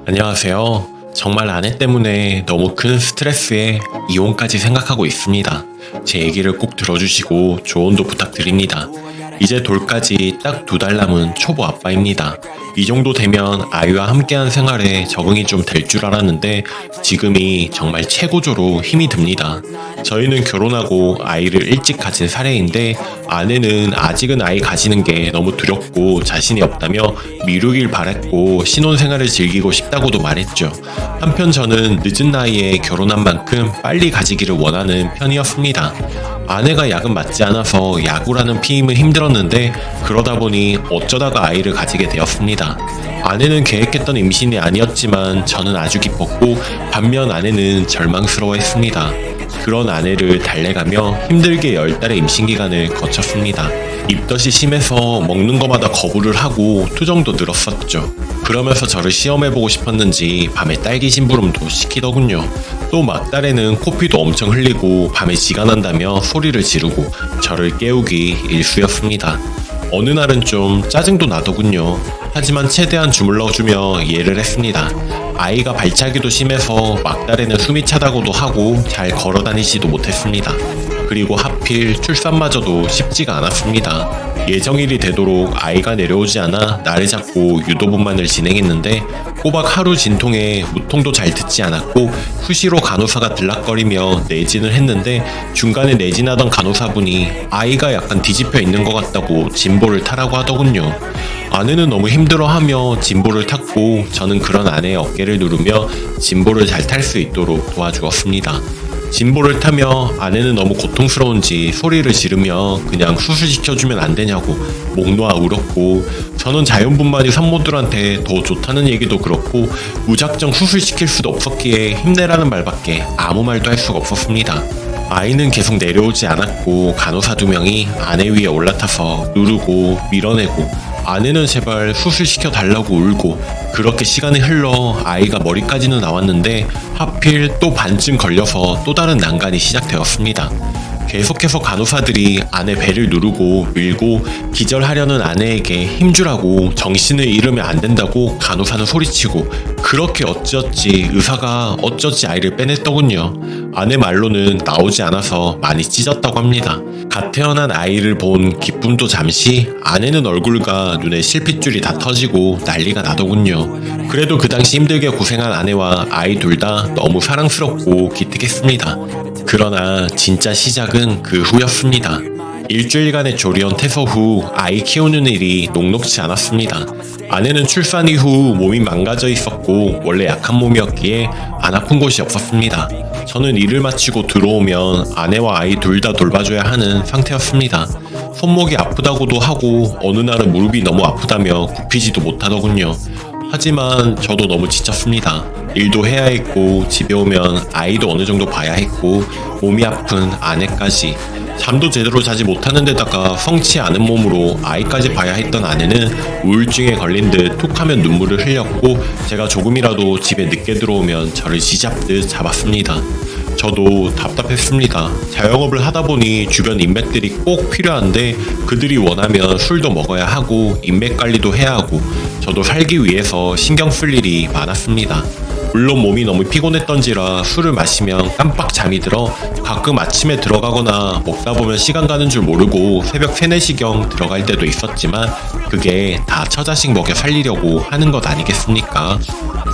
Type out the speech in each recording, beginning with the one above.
안녕하세요. 정말 아내 때문에 너무 큰 스트레스에 이혼까지 생각하고 있습니다. 제 얘기를 꼭 들어주시고 조언도 부탁드립니다. 이제 돌까지 딱 2달 남은 초보 아빠입니다. 이 정도 되면 아이와 함께한 생활에 적응이 좀 될 줄 알았는데 지금이 정말 최고조로 힘이 듭니다. 저희는 결혼하고 아이를 일찍 가진 사례인데 아내는 아직은 아이 가지는 게 너무 두렵고 자신이 없다며 미루길 바랬고 신혼생활을 즐기고 싶다고도 말했죠. 한편 저는 늦은 나이에 결혼한 만큼 빨리 가지기를 원하는 편이었습니다. 아내가 약은 맞지 않아서 약으라는 피임은 힘들었는데 그러다 보니 어쩌다가 아이를 가지게 되었습니다. 아내는 계획했던 임신이 아니었지만 저는 아주 기뻤고 반면 아내는 절망스러워했습니다. 그런 아내를 달래가며 힘들게 10달의 임신 기간을 거쳤습니다. 입덧이 심해서 먹는 것마다 거부를 하고 투정도 늘었었죠. 그러면서 저를 시험해보고 싶었는지 밤에 딸기 심부름도 시키더군요. 또 막달에는 코피도 엄청 흘리고 밤에 지가 난다며 소리를 지르고 저를 깨우기 일쑤였습니다. 어느 날은 좀 짜증도 나더군요. 하지만 최대한 주물러주며 이해를 했습니다. 아이가 발차기도 심해서 막달에는 숨이 차다고도 하고 잘 걸어다니지도 못했습니다. 그리고 하필 출산마저도 쉽지가 않았습니다. 예정일이 되도록 아이가 내려오지 않아 나를 잡고 유도분만을 진행했는데 꼬박 하루 진통에 무통도 잘 듣지 않았고 수시로 간호사가 들락거리며 내진을 했는데 중간에 내진하던 간호사분이 아이가 약간 뒤집혀 있는 것 같다고 진보를 타라고 하더군요. 아내는 너무 힘들어하며 진보를 탔고 저는 그런 아내의 어깨를 누르며 진보를 잘 탈 수 있도록 도와주었습니다. 진보를 타며 아내는 너무 고통스러운지 소리를 지르며 그냥 수술시켜주면 안 되냐고 목 놓아 울었고 저는 자연분만이 산모들한테 더 좋다는 얘기도 그렇고 무작정 수술시킬 수도 없었기에 힘내라는 말밖에 아무 말도 할 수가 없었습니다. 아이는 계속 내려오지 않았고 간호사 2명이 아내 위에 올라타서 누르고 밀어내고 아내는 제발 수술시켜 달라고 울고 그렇게 시간이 흘러 아이가 머리까지는 나왔는데 하필 또 반쯤 걸려서 또 다른 난간이 시작되었습니다. 계속해서 간호사들이 아내 배를 누르고 밀고 기절하려는 아내에게 힘주라고 정신을 잃으면 안 된다고 간호사는 소리치고 그렇게 어찌어찌 의사가 어쩌지 아이를 빼냈더군요. 아내 말로는 나오지 않아서 많이 찢었다고 합니다. 갓 태어난 아이를 본 기쁨도 잠시 아내는 얼굴과 눈에 실핏줄이 다 터지고 난리가 나더군요. 그래도 그 당시 힘들게 고생한 아내와 아이 둘 다 너무 사랑스럽고 기특했습니다. 그러나 진짜 시작은 그 후였습니다. 일주일간의 조리원 퇴소 후 아이 키우는 일이 녹록지 않았습니다. 아내는 출산 이후 몸이 망가져 있었고 원래 약한 몸이었기에 안 아픈 곳이 없었습니다. 저는 일을 마치고 들어오면 아내와 아이 둘 다 돌봐줘야 하는 상태였습니다. 손목이 아프다고도 하고 어느 날은 무릎이 너무 아프다며 굽히지도 못하더군요. 하지만 저도 너무 지쳤습니다. 일도 해야 했고 집에 오면 아이도 어느 정도 봐야 했고 몸이 아픈 아내까지 잠도 제대로 자지 못하는 데다가 성치 않은 몸으로 아이까지 봐야 했던 아내는 우울증에 걸린 듯 툭하면 눈물을 흘렸고 제가 조금이라도 집에 늦게 들어오면 저를 쥐잡듯 잡았습니다. 저도 답답했습니다. 자영업을 하다 보니 주변 인맥들이 꼭 필요한데 그들이 원하면 술도 먹어야 하고 인맥 관리도 해야 하고 저도 살기 위해서 신경 쓸 일이 많았습니다. 물론 몸이 너무 피곤했던지라 술을 마시면 깜빡 잠이 들어 가끔 아침에 들어가거나 먹다 보면 시간 가는 줄 모르고 새벽 3, 4시경 들어갈 때도 있었지만 그게 다 처자식 먹여 살리려고 하는 것 아니겠습니까?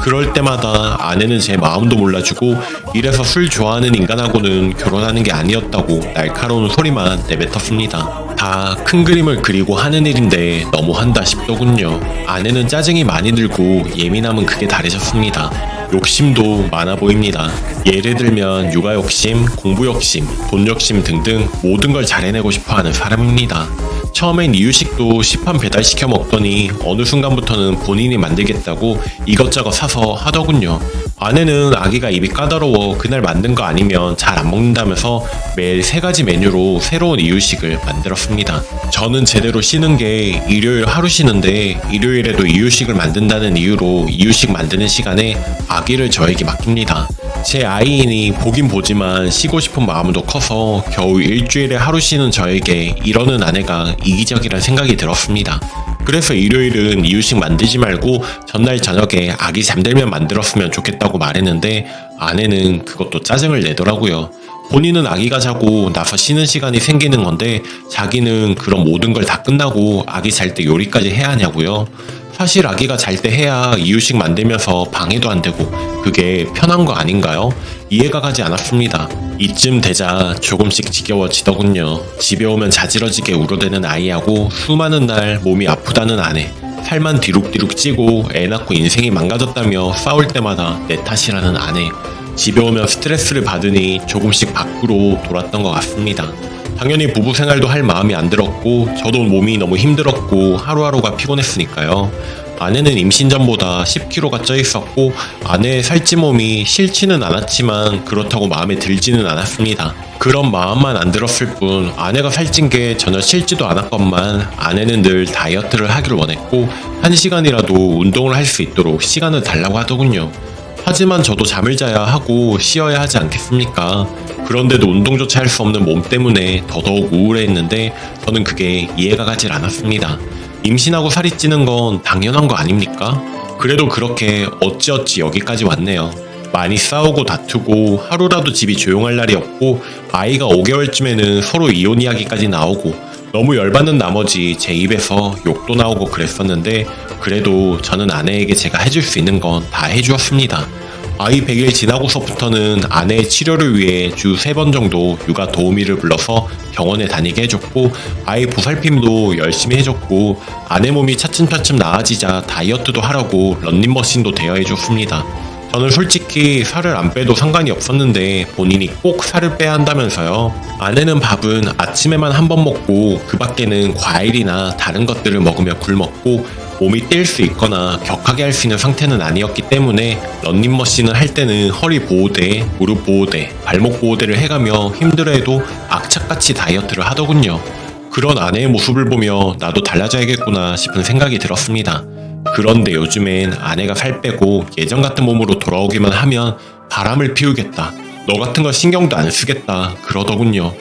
그럴 때마다 아내는 제 마음도 몰라주고 이래서 술 좋아하는 인간하고는 결혼하는 게 아니었다고 날카로운 소리만 내뱉었습니다. 다 큰 그림을 그리고 하는 일인데 너무한다 싶더군요. 아내는 짜증이 많이 들고 예민함은 극에 달해졌습니다. 욕심도 많아 보입니다. 예를 들면 육아 욕심, 공부 욕심, 돈 욕심 등등 모든 걸 잘 해내고 싶어하는 사람입니다. 처음엔 이유식도 시판 배달시켜 먹더니 어느 순간부터는 본인이 만들겠다고 이것저것 사서 하더군요. 아내는 아기가 입이 까다로워 그날 만든 거 아니면 잘 안 먹는다면서 매일 3가지 메뉴로 새로운 이유식을 만들었습니다. 저는 제대로 쉬는 게 일요일 하루 쉬는데 일요일에도 이유식을 만든다는 이유로 이유식 만드는 시간에 아기를 저에게 맡깁니다. 제 아이이니 보긴 보지만 쉬고 싶은 마음도 커서 겨우 일주일에 하루 쉬는 저에게 이러는 아내가 이기적이란 생각이 들었습니다. 그래서 일요일은 이유식 만들지 말고 전날 저녁에 아기 잠들면 만들었으면 좋겠다고 말했는데 아내는 그것도 짜증을 내더라고요. 본인은 아기가 자고 나서 쉬는 시간이 생기는 건데 자기는 그런 모든 걸 다 끝나고 아기 잘 때 요리까지 해야 하냐고요. 사실 아기가 잘 때 해야 이유식 만들면서 방해도 안 되고 그게 편한 거 아닌가요? 이해가 가지 않았습니다. 이쯤 되자 조금씩 지겨워지더군요. 집에 오면 자지러지게 울어대는 아이하고 수많은 날 몸이 아프다는 아내, 살만 뒤룩뒤룩 찌고 애 낳고 인생이 망가졌다며 싸울 때마다 내 탓이라는 아내, 집에 오면 스트레스를 받으니 조금씩 밖으로 돌았던 것 같습니다. 당연히 부부 생활도 할 마음이 안 들었고 저도 몸이 너무 힘들었고 하루하루가 피곤했으니까요. 아내는 임신 전보다 10kg가 쪄 있었고 아내의 살찐 몸이 싫지는 않았지만 그렇다고 마음에 들지는 않았습니다. 그런 마음만 안 들었을 뿐 아내가 살찐 게 전혀 싫지도 않았건만 아내는 늘 다이어트를 하길 원했고 1시간이라도 운동을 할 수 있도록 시간을 달라고 하더군요. 하지만 저도 잠을 자야 하고 쉬어야 하지 않겠습니까? 그런데도 운동조차 할 수 없는 몸 때문에 더더욱 우울해했는데 저는 그게 이해가 가질 않았습니다. 임신하고 살이 찌는 건 당연한 거 아닙니까? 그래도 그렇게 어찌어찌 여기까지 왔네요. 많이 싸우고 다투고 하루라도 집이 조용할 날이 없고 아이가 5개월쯤에는 서로 이혼 이야기까지 나오고 너무 열받는 나머지 제 입에서 욕도 나오고 그랬었는데 그래도 저는 아내에게 제가 해줄 수 있는 건 다 해주었습니다. 아이 100일 지나고서부터는 아내의 치료를 위해 주 3번 정도 육아 도우미를 불러서 병원에 다니게 해줬고 아이 보살핌도 열심히 해줬고 아내 몸이 차츰차츰 나아지자 다이어트도 하라고 런닝머신도 대여해줬습니다. 저는 솔직히 살을 안 빼도 상관이 없었는데 본인이 꼭 살을 빼야 한다면서요. 아내는 밥은 아침에만 한 번 먹고 그 밖에는 과일이나 다른 것들을 먹으며 굶었고 몸이 뛸 수 있거나 격하게 할 수 있는 상태는 아니었기 때문에 런닝머신을 할 때는 허리 보호대, 무릎 보호대, 발목 보호대를 해가며 힘들어해도 악착같이 다이어트를 하더군요. 그런 아내의 모습을 보며 나도 달라져야겠구나 싶은 생각이 들었습니다. 그런데 요즘엔 아내가 살 빼고 예전 같은 몸으로 돌아오기만 하면 바람을 피우겠다, 너 같은 거 신경도 안 쓰겠다 그러더군요.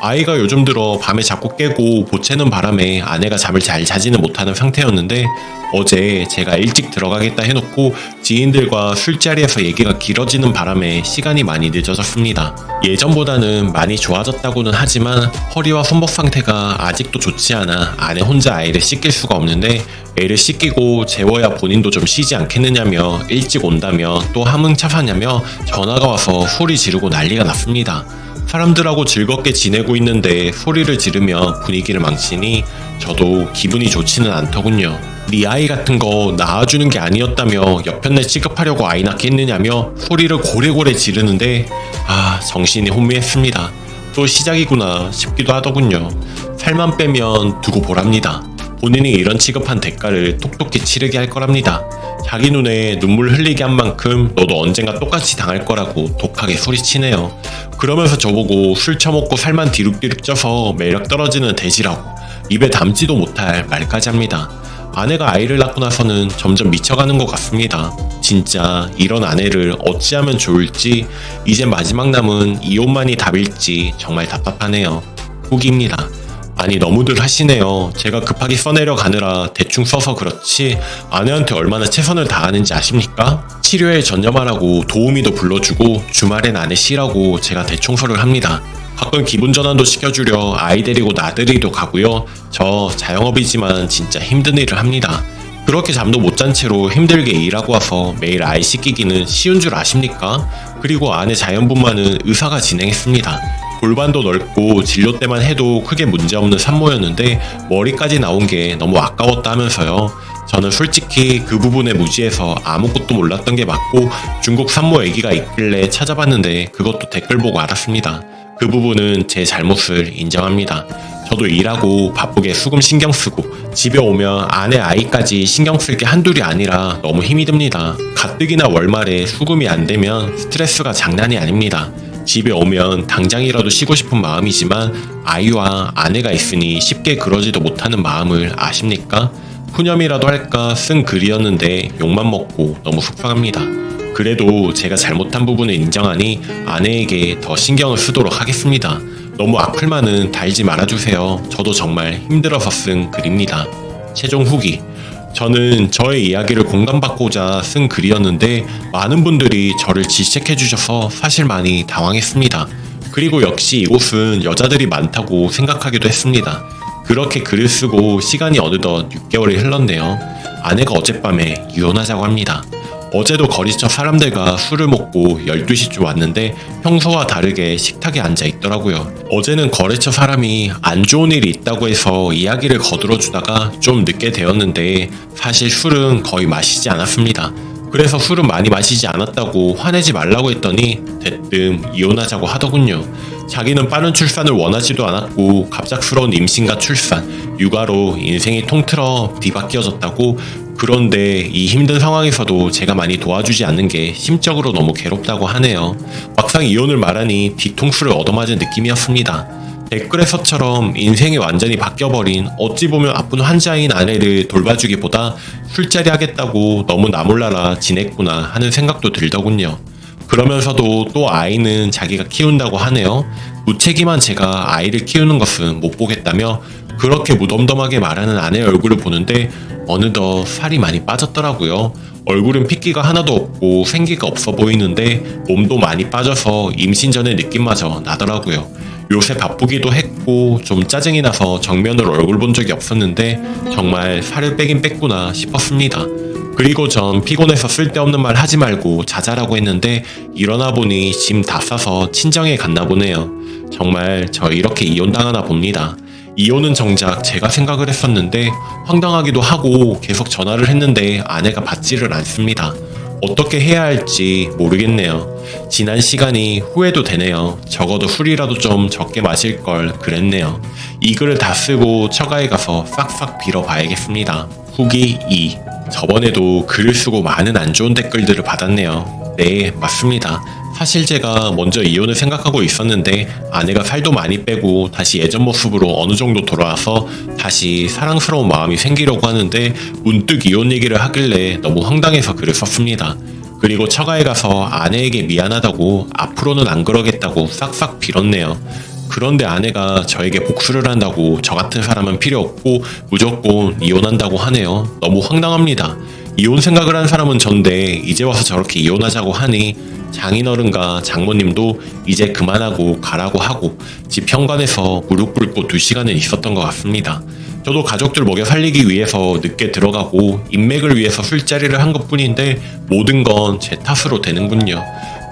아이가 요즘 들어 밤에 자꾸 깨고 보채는 바람에 아내가 잠을 잘 자지는 못하는 상태였는데 어제 제가 일찍 들어가겠다 해놓고 지인들과 술자리에서 얘기가 길어지는 바람에 시간이 많이 늦어졌습니다. 예전보다는 많이 좋아졌다고는 하지만 허리와 손목 상태가 아직도 좋지 않아 아내 혼자 아이를 씻길 수가 없는데 애를 씻기고 재워야 본인도 좀 쉬지 않겠느냐며 일찍 온다며 또 함흥차사냐며 전화가 와서 소리 지르고 난리가 났습니다. 사람들하고 즐겁게 지내고 있는데 소리를 지르며 분위기를 망치니 저도 기분이 좋지는 않더군요. 네 아이 같은 거 낳아주는 게 아니었다며 옆편내 취급하려고 아이 낳게 했느냐며 소리를 고래고래 지르는데 정신이 혼미했습니다. 또 시작이구나 싶기도 하더군요. 살만 빼면 두고 보랍니다. 본인이 이런 취급한 대가를 톡톡히 치르게 할 거랍니다. 자기 눈에 눈물 흘리게 한 만큼 너도 언젠가 똑같이 당할 거라고 독하게 소리치네요. 그러면서 저보고 술 처먹고 살만 뒤룩뒤룩 쪄서 매력 떨어지는 돼지라고 입에 담지도 못할 말까지 합니다. 아내가 아이를 낳고 나서는 점점 미쳐가는 것 같습니다. 진짜 이런 아내를 어찌하면 좋을지 이제 마지막 남은 이혼만이 답일지 정말 답답하네요. 후기입니다. 아니 너무들 하시네요. 제가 급하게 써내려 가느라 대충 써서 그렇지 아내한테 얼마나 최선을 다하는지 아십니까? 치료에 전념하라고 도우미도 불러주고 주말엔 아내 쉬라고 제가 대청소를 합니다. 가끔 기분 전환도 시켜주려 아이 데리고 나들이도 가고요. 저 자영업이지만 진짜 힘든 일을 합니다. 그렇게 잠도 못 잔 채로 힘들게 일하고 와서 매일 아이 씻기기는 쉬운 줄 아십니까? 그리고 아내 자연분만은 의사가 진행했습니다. 골반도 넓고 진료 때만 해도 크게 문제없는 산모였는데 머리까지 나온 게 너무 아까웠다 하면서요. 저는 솔직히 그 부분에 무지해서 아무것도 몰랐던 게 맞고 중국 산모 얘기가 있길래 찾아봤는데 그것도 댓글 보고 알았습니다. 그 부분은 제 잘못을 인정합니다. 저도 일하고 바쁘게 수금 신경 쓰고 집에 오면 아내 아이까지 신경 쓸 게 한둘이 아니라 너무 힘이 듭니다. 가뜩이나 월말에 수금이 안 되면 스트레스가 장난이 아닙니다. 집에 오면 당장이라도 쉬고 싶은 마음이지만 아이와 아내가 있으니 쉽게 그러지도 못하는 마음을 아십니까? 푸념이라도 할까 쓴 글이었는데 욕만 먹고 너무 속상합니다. 그래도 제가 잘못한 부분을 인정하니 아내에게 더 신경을 쓰도록 하겠습니다. 너무 악플만은 달지 말아주세요. 저도 정말 힘들어서 쓴 글입니다. 최종 후기. 저는 저의 이야기를 공감받고자 쓴 글이었는데 많은 분들이 저를 질책해 주셔서 사실 많이 당황했습니다. 그리고 역시 이곳은 여자들이 많다고 생각하기도 했습니다. 그렇게 글을 쓰고 시간이 어느덧 6개월이 흘렀네요. 아내가 어젯밤에 이혼하자고 합니다. 어제도 거리처 사람들과 술을 먹고 12시쯤 왔는데 평소와 다르게 식탁에 앉아 있더라고요. 어제는 거래처 사람이 안 좋은 일이 있다고 해서 이야기를 거들어주다가 좀 늦게 되었는데 사실 술은 거의 마시지 않았습니다. 그래서 술은 많이 마시지 않았다고 화내지 말라고 했더니 대뜸 이혼하자고 하더군요. 자기는 빠른 출산을 원하지도 않았고 갑작스러운 임신과 출산, 육아로 인생이 통틀어 뒤바뀌어졌다고. 그런데 이 힘든 상황에서도 제가 많이 도와주지 않는 게 심적으로 너무 괴롭다고 하네요. 막상 이혼을 말하니 뒤통수를 얻어맞은 느낌이었습니다. 댓글에서처럼 인생이 완전히 바뀌어버린 어찌 보면 아픈 환자인 아내를 돌봐주기보다 술자리 하겠다고 너무 나몰라라 지냈구나 하는 생각도 들더군요. 그러면서도 또 아이는 자기가 키운다고 하네요. 무책임한 제가 아이를 키우는 것은 못 보겠다며 그렇게 무덤덤하게 말하는 아내의 얼굴을 보는데 어느덧 살이 많이 빠졌더라고요. 얼굴은 핏기가 하나도 없고 생기가 없어 보이는데 몸도 많이 빠져서 임신 전의 느낌마저 나더라고요. 요새 바쁘기도 했고 좀 짜증이 나서 정면으로 얼굴 본 적이 없었는데 정말 살을 빼긴 뺐구나 싶었습니다. 그리고 전 피곤해서 쓸데없는 말 하지 말고 자자라고 했는데 일어나 보니 짐 다 싸서 친정에 갔나 보네요. 정말 저 이렇게 이혼당하나 봅니다. 이혼은 정작 제가 생각을 했었는데 황당하기도 하고 계속 전화를 했는데 아내가 받지를 않습니다. 어떻게 해야 할지 모르겠네요. 지난 시간이 후회도 되네요. 적어도 술이라도 좀 적게 마실 걸 그랬네요. 이 글을 다 쓰고 처가에 가서 싹싹 빌어봐야겠습니다. 후기 2. 저번에도 글을 쓰고 많은 안 좋은 댓글들을 받았네요. 네, 맞습니다. 사실 제가 먼저 이혼을 생각하고 있었는데 아내가 살도 많이 빼고 다시 예전 모습으로 어느 정도 돌아와서 다시 사랑스러운 마음이 생기려고 하는데 문득 이혼 얘기를 하길래 너무 황당해서 글을 썼습니다. 그리고 처가에 가서 아내에게 미안하다고 앞으로는 안 그러겠다고 싹싹 빌었네요. 그런데 아내가 저에게 복수를 한다고 저 같은 사람은 필요 없고 무조건 이혼한다고 하네요. 너무 황당합니다. 이혼 생각을 한 사람은 전데 이제 와서 저렇게 이혼하자고 하니 장인어른과 장모님도 이제 그만하고 가라고 하고 집 현관에서 무릎 꿇고 2시간은 있었던 것 같습니다. 저도 가족들 먹여 살리기 위해서 늦게 들어가고 인맥을 위해서 술자리를 한 것뿐인데 모든 건 제 탓으로 되는군요.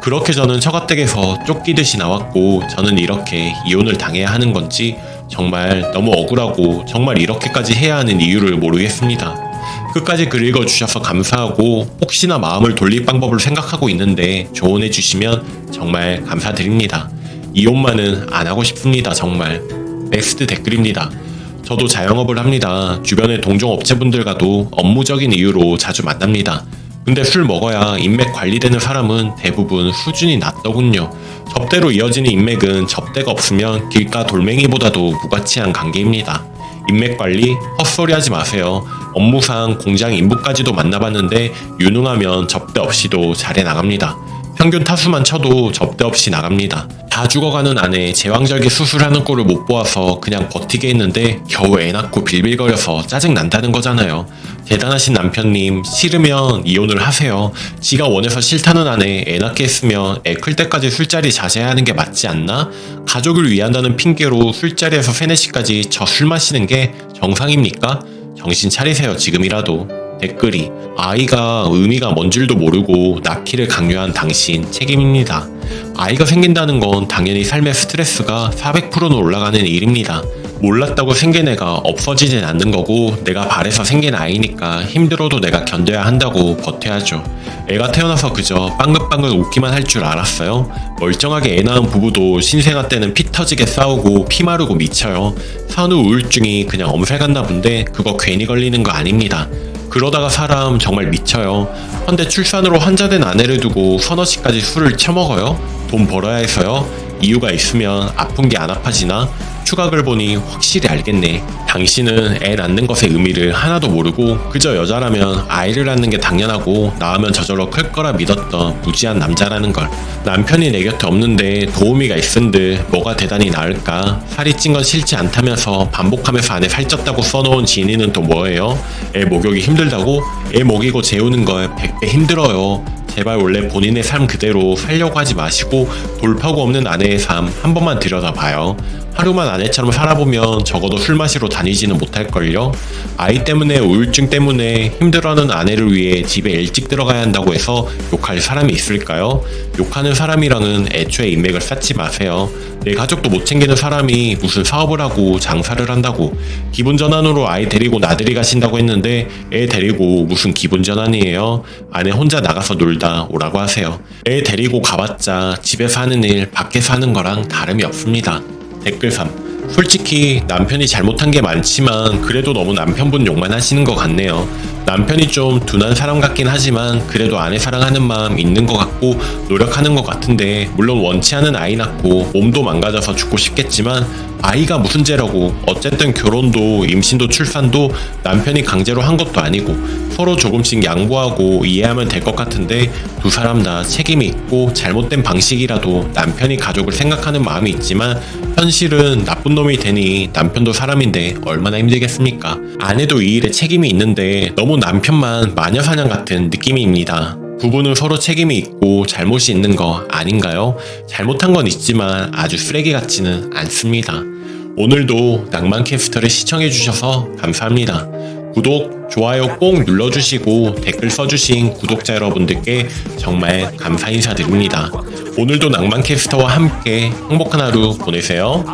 그렇게 저는 처가댁에서 쫓기듯이 나왔고 저는 이렇게 이혼을 당해야 하는 건지 정말 너무 억울하고 정말 이렇게까지 해야 하는 이유를 모르겠습니다. 끝까지 글 읽어주셔서 감사하고 혹시나 마음을 돌릴 방법을 생각하고 있는데 조언해 주시면 정말 감사드립니다. 이혼만은 안 하고 싶습니다. 정말. 넥스트 댓글입니다. 저도 자영업을 합니다. 주변의 동종업체분들과도 업무적인 이유로 자주 만납니다. 근데 술 먹어야 인맥 관리되는 사람은 대부분 수준이 낮더군요. 접대로 이어지는 인맥은 접대가 없으면 길가 돌멩이보다도 무가치한 관계입니다. 인맥 관리 헛소리 하지 마세요. 업무상 공장 인부까지도 만나봤는데 유능하면 접대 없이도 잘해 나갑니다. 평균 타수만 쳐도 접대 없이 나갑니다. 다 죽어가는 아내 제왕절개 수술하는 꼴을 못 보아서 그냥 버티게 했는데 겨우 애 낳고 빌빌거려서 짜증 난다는 거잖아요. 대단하신 남편님, 싫으면 이혼을 하세요. 지가 원해서 싫다는 아내 애 낳게 했으면 애 클 때까지 술자리 자제해야 하는 게 맞지 않나? 가족을 위한다는 핑계로 술자리에서 3, 4시까지 저 술 마시는 게 정상입니까? 정신 차리세요, 지금이라도. 댓글이 아이가 의미가 뭔 줄도 모르고 낳기를 강요한 당신 책임입니다. 아이가 생긴다는 건 당연히 삶의 스트레스가 400%는 올라가는 일입니다. 몰랐다고 생긴 애가 없어지진 않는 거고 내가 바래서 생긴 아이니까 힘들어도 내가 견뎌야 한다고 버텨야죠. 애가 태어나서 그저 빵긋빵긋 웃기만 할 줄 알았어요? 멀쩡하게 애 낳은 부부도 신생아 때는 피 터지게 싸우고 피 마르고 미쳐요. 산후 우울증이 그냥 엄살 갔나 본데 그거 괜히 걸리는 거 아닙니다. 그러다가 사람 정말 미쳐요. 헌데 출산으로 환자된 아내를 두고 서너 시까지 술을 처먹어요? 돈 벌어야 해서요? 이유가 있으면 아픈 게 안 아파지나? 추각을 보니 확실히 알겠네. 당신은 애 낳는 것의 의미를 하나도 모르고 그저 여자라면 아이를 낳는 게 당연하고 낳으면 저절로 클 거라 믿었던 무지한 남자라는 걸. 남편이 내 곁에 없는데 도우미가 있은들 뭐가 대단히 나을까? 살이 찐 건 싫지 않다면서 반복하면서 안에 살쪘다고 써놓은 지인이는 또 뭐예요? 애 목욕이 힘들다고? 애 먹이고 재우는 걸 100배 힘들어요. 제발 원래 본인의 삶 그대로 살려고 하지 마시고 돌파구 없는 아내의 삶 한 번만 들여다봐요. 하루만 아내처럼 살아보면 적어도 술 마시러 다니지는 못할걸요? 아이 때문에 우울증 때문에 힘들어하는 아내를 위해 집에 일찍 들어가야 한다고 해서 욕할 사람이 있을까요? 욕하는 사람이랑은 애초에 인맥을 쌓지 마세요. 내 가족도 못 챙기는 사람이 무슨 사업을 하고 장사를 한다고. 기분 전환으로 아이 데리고 나들이 가신다고 했는데 애 데리고 무슨 기분 전환이에요? 아내 혼자 나가서 놀다 오라고 하세요. 애 데리고 가봤자 집에서 하는 일 밖에서 하는 거랑 다름이 없습니다. 댓글 3. 솔직히 남편이 잘못한 게 많지만 그래도 너무 남편분 욕만 하시는 것 같네요. 남편이 좀 둔한 사람 같긴 하지만 그래도 아내 사랑하는 마음 있는 것 같고 노력하는 것 같은데, 물론 원치 않은 아이 낳고 몸도 망가져서 죽고 싶겠지만 아이가 무슨 죄라고. 어쨌든 결혼도 임신도 출산도 남편이 강제로 한 것도 아니고 서로 조금씩 양보하고 이해하면 될 것 같은데, 두 사람 다 책임이 있고 잘못된 방식이라도 남편이 가족을 생각하는 마음이 있지만 현실은 나쁜 놈이 되니 남편도 사람인데 얼마나 힘들겠습니까? 아내도 이 일에 책임이 있는데 너무 남편만 마녀사냥 같은 느낌입니다. 부부는 서로 책임이 있고 잘못이 있는 거 아닌가요? 잘못한 건 있지만 아주 쓰레기 같지는 않습니다. 오늘도 낭만캐스터를 시청해주셔서 감사합니다. 구독, 좋아요 꼭 눌러주시고 댓글 써주신 구독자 여러분들께 정말 감사 인사드립니다. 오늘도 낭만캐스터와 함께 행복한 하루 보내세요.